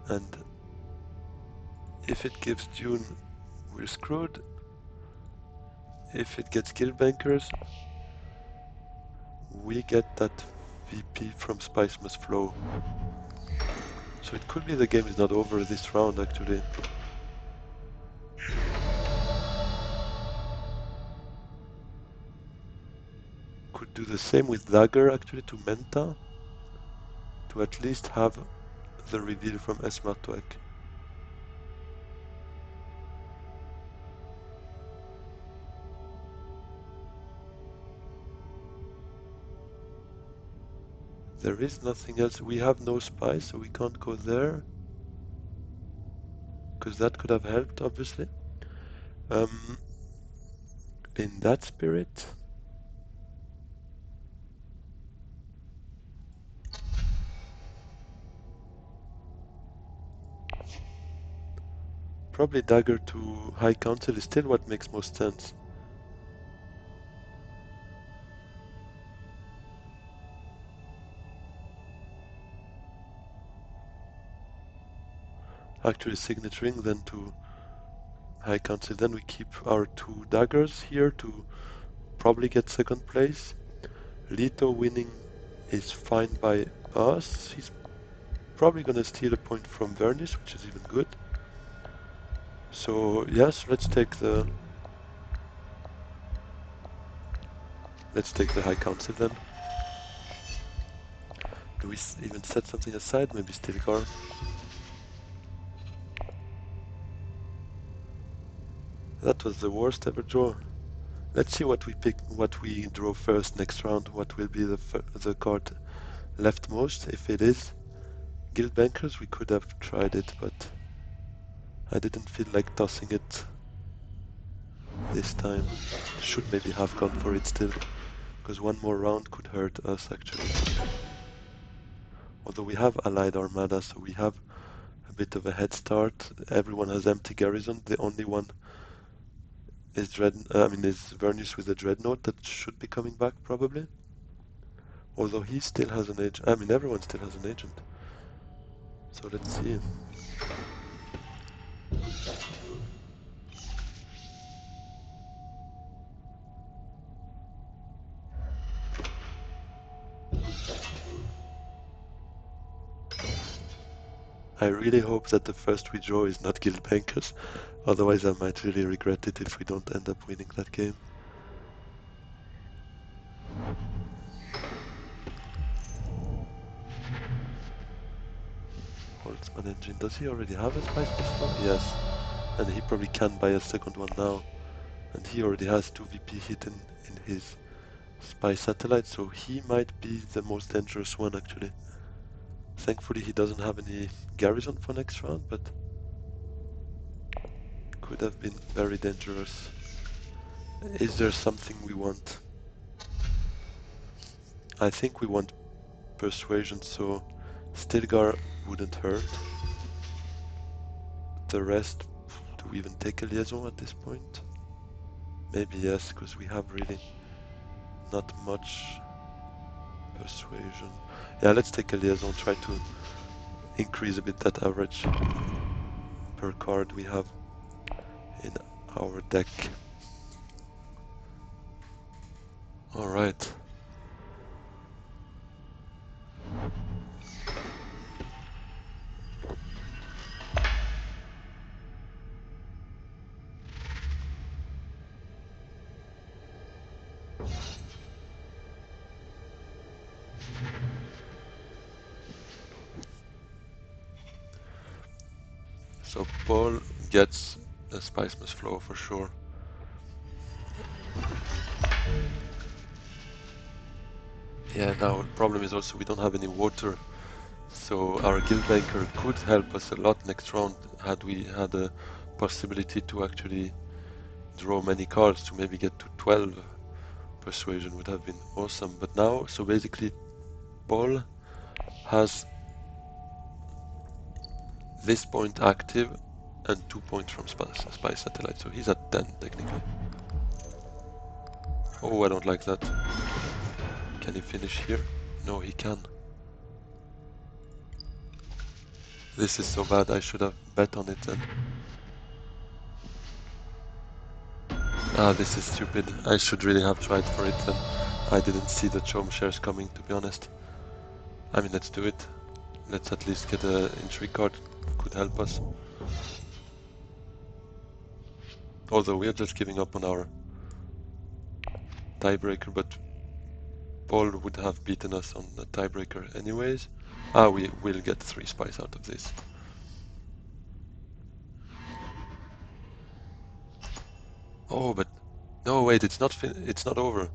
And if it gives Dune, we're screwed. If it gets guild bankers, we get that VP from Spice Must Flow. So it could be the game is not over this round actually. Could do the same with Dagger actually to Menta, to at least have the reveal from S02E01. There is nothing else. We have no spice, so we can't go there. Because that could have helped, obviously. In that spirit, probably Dagger to High Council is still what makes most sense. Actually signaturing then to High Council. Then we keep our 2 daggers here to probably get second place. Leto winning is fine by us. He's probably gonna steal a point from Vernis, which is even good. So yes, let's take the High Council then. Do we even set something aside? Maybe Stilgar. That was the worst ever draw. Let's see what we pick, what we draw first next round. What will be the card leftmost? If it is Guild Bankers, we could have tried it, but I didn't feel like tossing it this time. Should maybe have gone for it still, because one more round could hurt us actually. Although we have allied armada, so we have a bit of a head start. Everyone has empty garrison. The only one is is Vernius with a dreadnought that should be coming back probably. Although he still has an agent. Everyone still has an agent. So let's see. I really hope that the first we draw is not Guild Bankers. Otherwise I might really regret it if we don't end up winning that game. Holtzman engine. Does he already have a Spice Pistol? Yes. And he probably can buy a second one now. And he already has 2 VP hidden in his spy satellite, so he might be the most dangerous one actually. Thankfully he doesn't have any garrison for next round, but could have been very dangerous. Is there something we want? I think we want persuasion, so Stilgar wouldn't hurt. The rest, do we even take a liaison at this point? Maybe yes, because we have really not much persuasion. Yeah, let's take a liaison, try to increase a bit that average per card we have in our deck. Alright. So Paul gets a Spice Must Flow for sure. Yeah, now problem is also we don't have any water, so our guild banker could help us a lot next round had we had a possibility to actually draw many cards to maybe get to 12. Persuasion would have been awesome, but now, so basically Paul has this point active and 2 points from Spy Satellite, so he's at 10 technically. Oh, I don't like that. Can he finish here? No, he can. This is so bad, I should have bet on it then. Ah, this is stupid. I should really have tried for it then. I didn't see the Chom shares coming, to be honest. I mean, let's do it. Let's at least get an intrigue card. Could help us. Although we are just giving up on our tiebreaker, but Paul would have beaten us on the tiebreaker anyways. Ah, we will get 3 spies out of this. Oh, but no, wait, it's not over.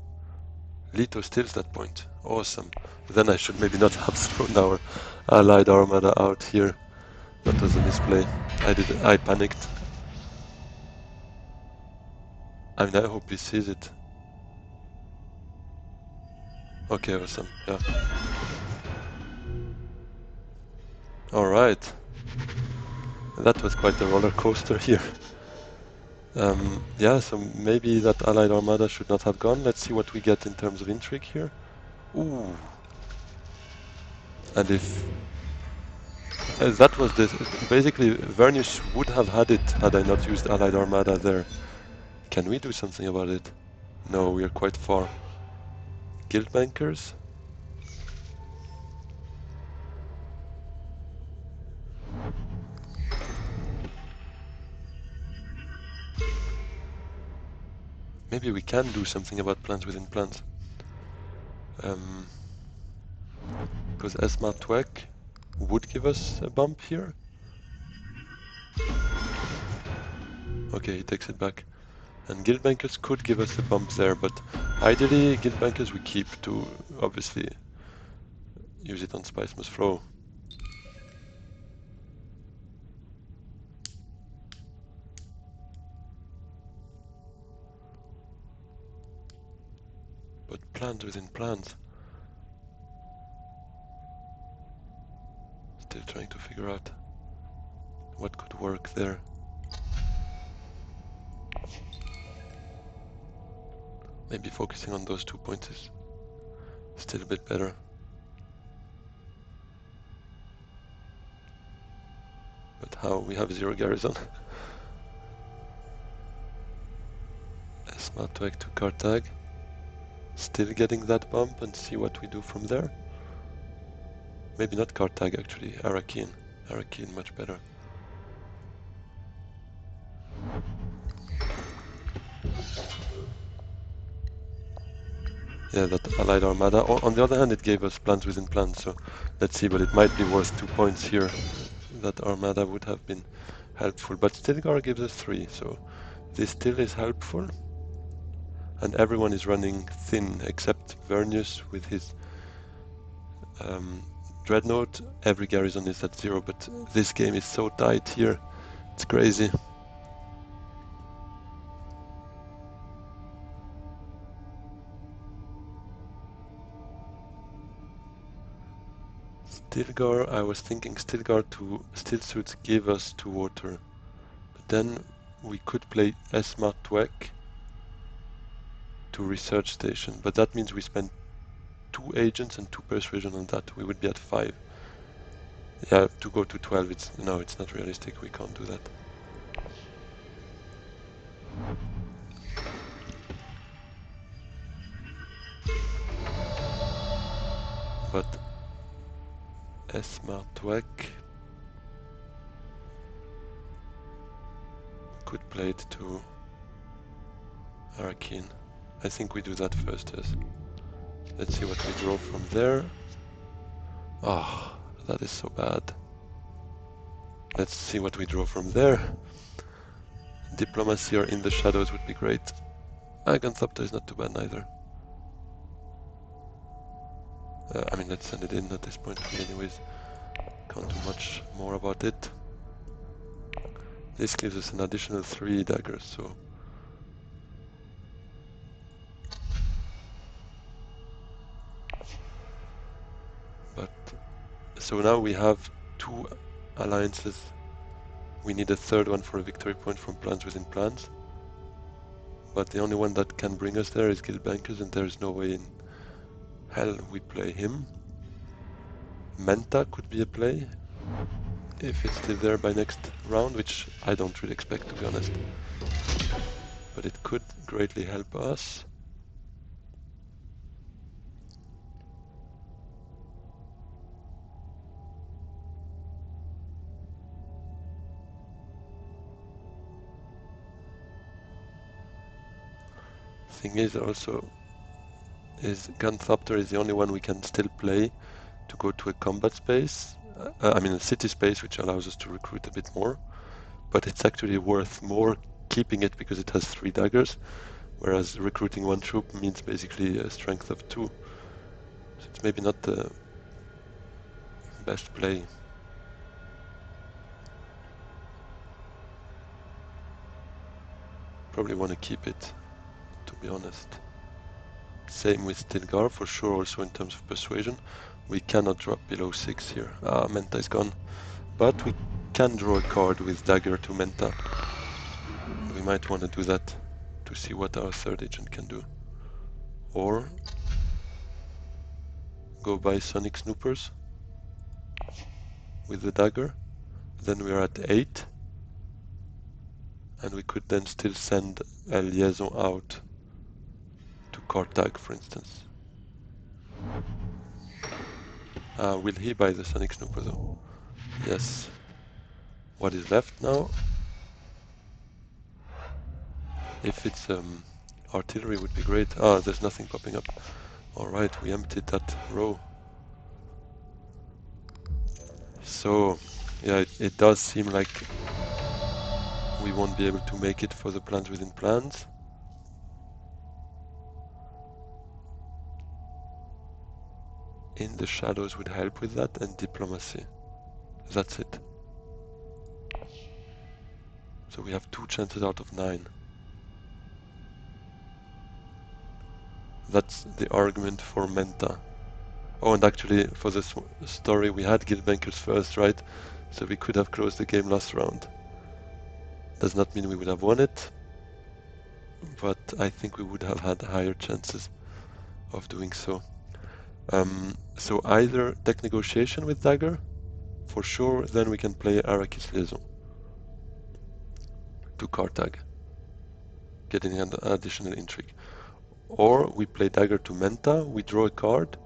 Leto steals that point. Awesome. Then I should maybe not have thrown our allied armada out here. That was a misplay. I panicked. I mean, I hope he sees it. Okay, awesome. Yeah. All right. That was quite a roller coaster here. Yeah, so maybe that allied armada should not have gone. Let's see what we get in terms of intrigue here. Ooh. And if that was this, basically Vernius would have had it had I not used allied armada there. Can we do something about it? No, we are quite far. Guild bankers? Maybe we can do something about plans within plans. Because Esma Twek would give us a bump here. Okay, he takes it back. And guild bankers could give us a bump there, but ideally guild bankers we keep to obviously use it on Spice Must Flow. But plans within plans. Still trying to figure out what could work there. Maybe focusing on those 2 points is still a bit better. But how? We have 0 garrison. Esma Twek to Kartag. Still getting that bump and see what we do from there. Maybe not Kartag actually, Arakin. Arakin much better. Yeah, that allied armada. On the other hand, it gave us plans within plans, so let's see, but it might be worth 2 points here. That armada would have been helpful, but Stilgar gives us 3, so this still is helpful. And everyone is running thin except Vernius with his Dreadnought. Every garrison is at 0, but this game is so tight here. It's crazy. Stilgar, I was thinking Stilgar to Still Suits give us 2 water. But then we could play Esma Twek to Research Station. But that means we spend 2 agents and 2 persuasion on that. We would be at 5. Yeah, to go to 12, it's not realistic. We can't do that. But Esma Twek could play it to Arakin. I think we do that first, yes. Let's see what we draw from there. Ah, that is so bad. Let's see what we draw from there. Diplomacy or In the Shadows would be great. Aganthopter is not too bad neither. I mean, let's send it in at this point. We anyways can't do much more about it. This gives us an additional 3 daggers, so... But... So now we have 2 alliances. We need a third one for a victory point from plans within plans. But the only one that can bring us there is Guildbankers, and there's no way in hell we play him. Menta could be a play, if it's still there by next round, which I don't really expect, to be honest. But it could greatly help us. Thing is also, Gunthopter is the only one we can still play to go to a combat space. I mean a city space, which allows us to recruit a bit more. But it's actually worth more keeping it because it has 3 daggers, whereas recruiting 1 troop means basically a strength of 2. So it's maybe not the best play. Probably want to keep it, to be honest. Same with Stilgar, for sure, also in terms of persuasion. We cannot drop below 6 here. Ah, Menta is gone. But we can draw a card with dagger to Menta. We might want to do that to see what our third agent can do. Or go buy Sonic Snoopers with the dagger. Then we are at 8. And we could then still send a liaison out to Kartag, for instance. Will he buy the Sonic Snooper though? Yes. What is left now? If it's artillery would be great. Ah, there's nothing popping up. Alright, we emptied that row. So, yeah, it does seem like we won't be able to make it for the plans within plans. In the Shadows would help with that, and diplomacy. That's it. So we have 2 chances out of 9. That's the argument for Menta. Oh, and actually, for this story, we had Guildbankers first, right? So we could have closed the game last round. Does not mean we would have won it, but I think we would have had higher chances of doing so. So either tech negotiation with dagger, for sure, then we can play Arrakis Liaison to Kartag, getting an additional intrigue. Or we play dagger to Menta, we draw a card.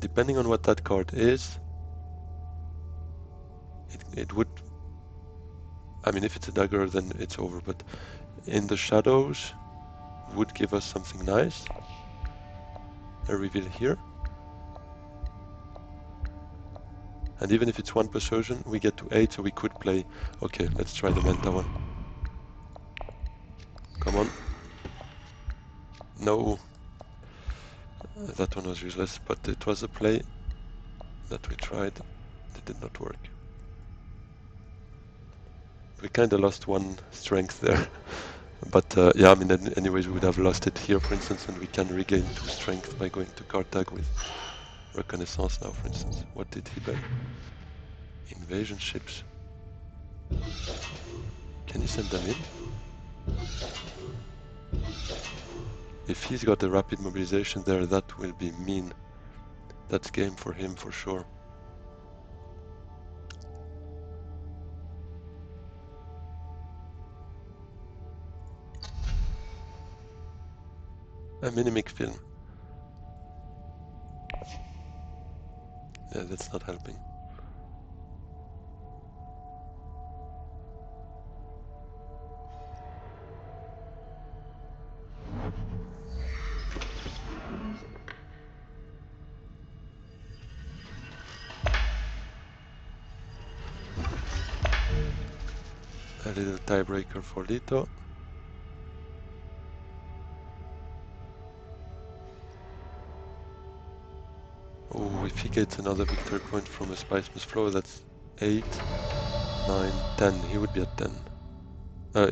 Depending on what that card is, it would... I mean, if it's a dagger, then it's over, but In the Shadows would give us something nice. A reveal here. And even if it's 1 persuasion, we get to 8, so we could play... Okay, let's try the Menta one. Come on. No. That one was useless, but it was a play that we tried. It did not work. We kind of lost 1 strength there. But yeah, I mean, anyways, we would have lost it here, for instance, and we can regain 2 strength by going to Kartag with Reconnaissance now, for instance. What did he buy? Invasion ships. Can you send them in? If he's got a rapid mobilization there, that will be mean. That's game for him for sure. A minimic film. Yeah, that's not helping. A little tiebreaker for Lito. Oh, if he gets another victory point from a Spice Must Flow, that's 8, 9, 10. He would be at 10.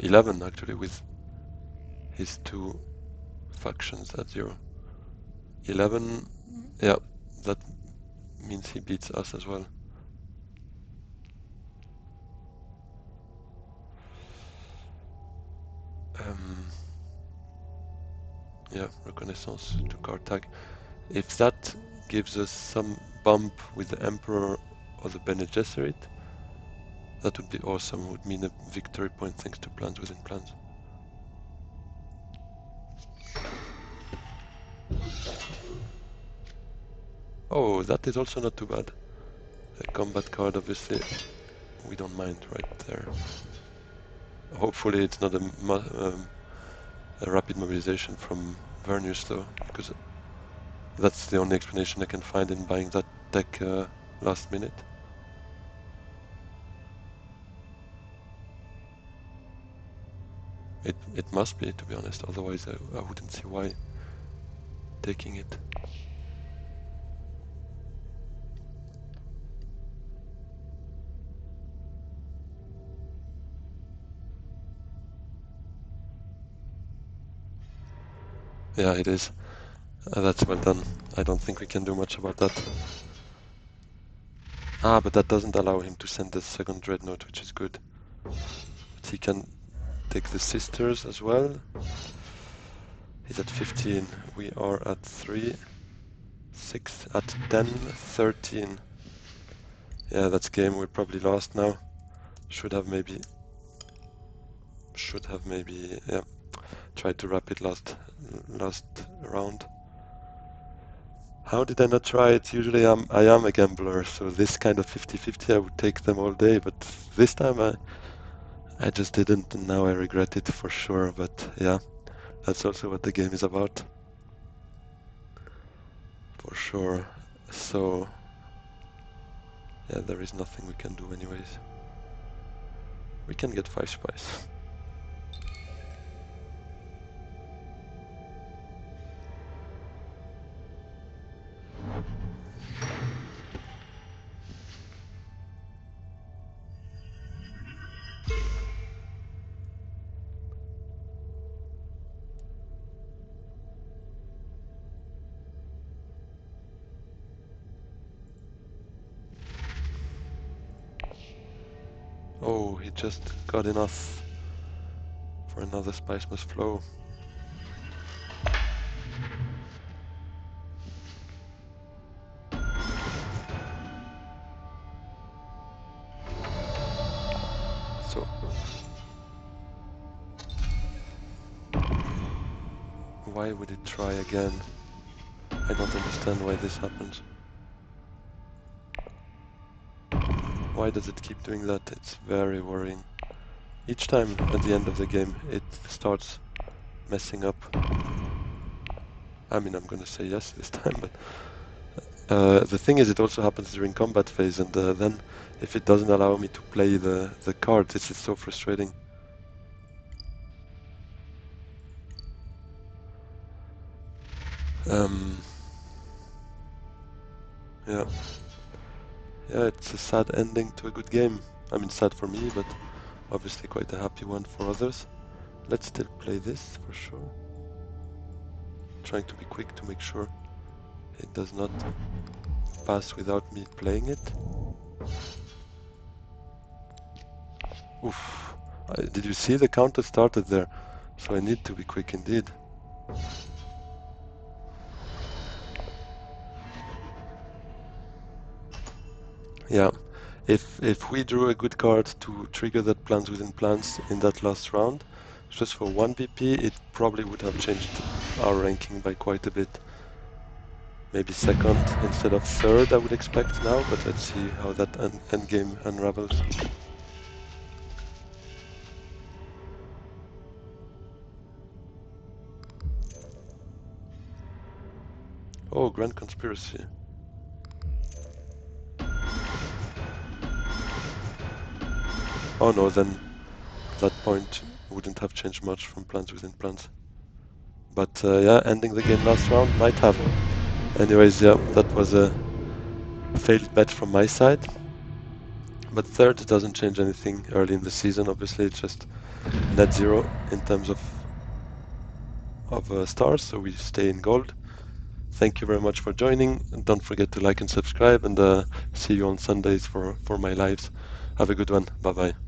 11 actually, with his two factions at 0. 11, yeah, that means he beats us as well. Yeah, Reconnaissance to Carthage. If that gives us some bump with the Emperor or the Bene Gesserit, that would be awesome. It would mean a victory point thanks to plans within plans. Oh, that is also not too bad. A combat card, obviously, we don't mind right there. Hopefully it's not a rapid mobilization from Vernius though, because that's the only explanation I can find in buying that deck last minute. It must be, to be honest, otherwise I wouldn't see why taking it. Yeah, it is. That's well done. I don't think we can do much about that. Ah, but that doesn't allow him to send the second dreadnought, which is good. But he can take the sisters as well. He's at 15. We are at 3, 6, at 10, 13. Yeah, that's game. We're probably lost now. Should have maybe, yeah, tried to wrap it last round. How did I not try it? Usually I am a gambler, so this kind of 50-50 I would take them all day, but this time I just didn't, and now I regret it for sure. But yeah, that's also what the game is about. For sure. So yeah, there is nothing we can do anyways. We can get 5 spies. Oh, he just got enough for another Spice Must Flow. So why would it try again? I don't understand why this happens. Why does it keep doing that? It's very worrying. Each time at the end of the game it starts messing up. I mean, I'm gonna say yes this time, but the thing is, it also happens during combat phase, and then if it doesn't allow me to play the card, this is so frustrating. Yeah. Yeah, it's a sad ending to a good game. I mean, sad for me, but obviously quite a happy one for others. Let's still play this for sure. Trying to be quick to make sure it does not pass without me playing it. Oof. Did you see the counter started there? So I need to be quick indeed. Yeah. If we drew a good card to trigger that plans within plans in that last round, just for 1 BP, it probably would have changed our ranking by quite a bit. Maybe second instead of third, I would expect now, but let's see how that end game unravels. Oh, Grand Conspiracy. Oh no, then that point wouldn't have changed much from plans within plans. But yeah, ending the game last round might have. Anyways, yeah, that was a failed bet from my side. But third doesn't change anything early in the season. Obviously, it's just net zero in terms of stars, so we stay in gold. Thank you very much for joining. And don't forget to like and subscribe, and see you on Sundays for my lives. Have a good one. Bye bye.